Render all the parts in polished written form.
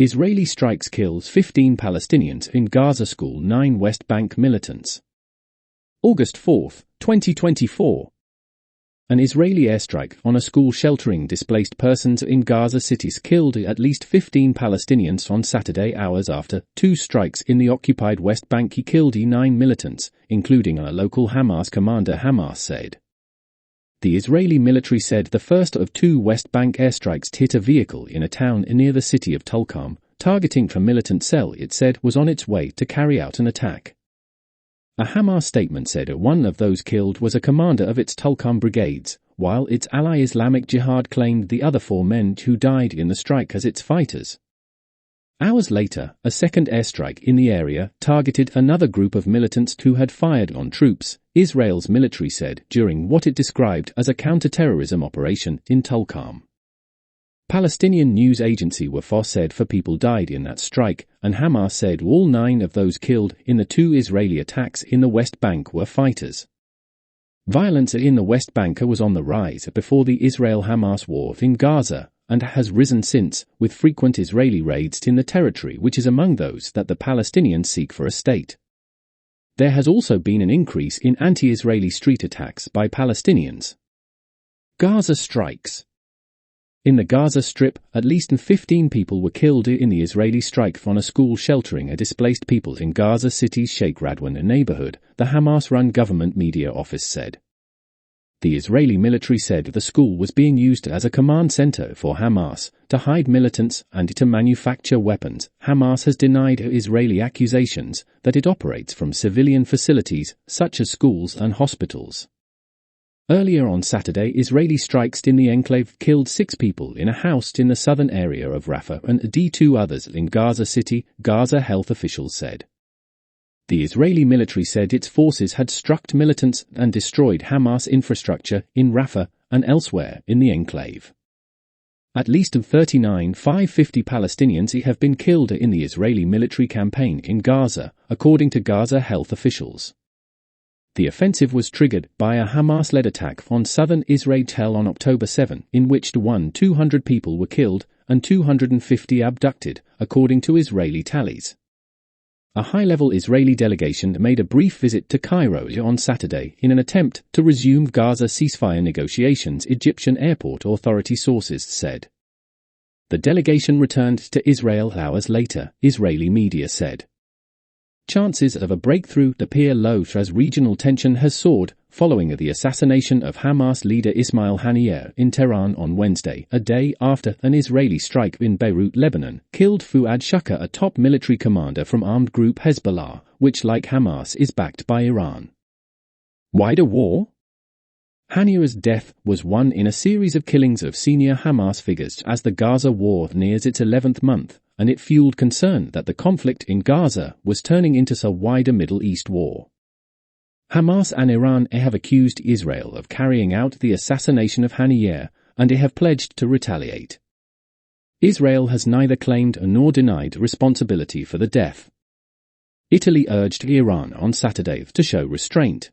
Israeli strikes kills 15 Palestinians in Gaza school 9 West Bank militants. August 4, 2024. An Israeli airstrike on a school sheltering displaced persons in Gaza cities killed at least 15 Palestinians on Saturday, hours after 2 strikes in the occupied West Bank killed 9 militants, including a local Hamas commander, Hamas said. The Israeli military said the first of 2 West Bank airstrikes hit a vehicle in a town near the city of Tulkarm, targeting a militant cell it said was on its way to carry out an attack. A Hamas statement said one of those killed was a commander of its Tulkarm brigades, while its ally Islamic Jihad claimed the other 4 men who died in the strike as its fighters. Hours later, a second airstrike in the area targeted another group of militants who had fired on troops, Israel's military said, during what it described as a counter-terrorism operation in Tulkarm. Palestinian news agency Wafa said 4 people died in that strike, and Hamas said all 9 of those killed in the 2 Israeli attacks in the West Bank were fighters. Violence in the West Bank was on the rise before the Israel-Hamas war in Gaza, and has risen since, with frequent Israeli raids in the territory which is among those that the Palestinians seek for a state. There has also been an increase in anti-Israeli street attacks by Palestinians. Gaza strikes. In the Gaza Strip, at least 15 people were killed in the Israeli strike on a school sheltering displaced people in Gaza City's Sheikh Radwan neighborhood, the Hamas-run government media office said. The Israeli military said the school was being used as a command center for Hamas, to hide militants and to manufacture weapons. Hamas has denied Israeli accusations that it operates from civilian facilities, such as schools and hospitals. Earlier on Saturday, Israeli strikes in the enclave killed 6 people in a house in the southern area of Rafah and 2 others in Gaza City, Gaza health officials said. The Israeli military said its forces had struck militants and destroyed Hamas infrastructure in Rafah and elsewhere in the enclave. At least 39,550 Palestinians have been killed in the Israeli military campaign in Gaza, according to Gaza health officials. The offensive was triggered by a Hamas-led attack on southern Israel on October 7, in which 200 people were killed and 250 abducted, according to Israeli tallies. A high-level Israeli delegation made a brief visit to Cairo on Saturday in an attempt to resume Gaza ceasefire negotiations, Egyptian airport authority sources said. The delegation returned to Israel hours later, Israeli media said. Chances of a breakthrough appear low as regional tension has soared, following the assassination of Hamas leader Ismail Haniyeh in Tehran on Wednesday, a day after an Israeli strike in Beirut, Lebanon, killed Fuad Shukr, a top military commander from armed group Hezbollah, which, like Hamas, is backed by Iran. Wider war? Haniyeh's death was one in a series of killings of senior Hamas figures as the Gaza war nears its 11th month, and it fueled concern that the conflict in Gaza was turning into a wider Middle East war. Hamas and Iran have accused Israel of carrying out the assassination of Haniyeh, and they have pledged to retaliate. Israel has neither claimed nor denied responsibility for the death. Italy urged Iran on Saturday to show restraint.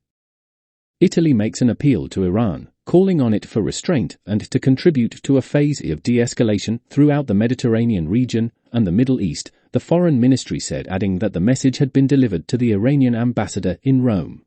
Italy makes an appeal to Iran, calling on it for restraint and to contribute to a phase of de-escalation throughout the Mediterranean region and the Middle East, the foreign ministry said, adding that the message had been delivered to the Iranian ambassador in Rome.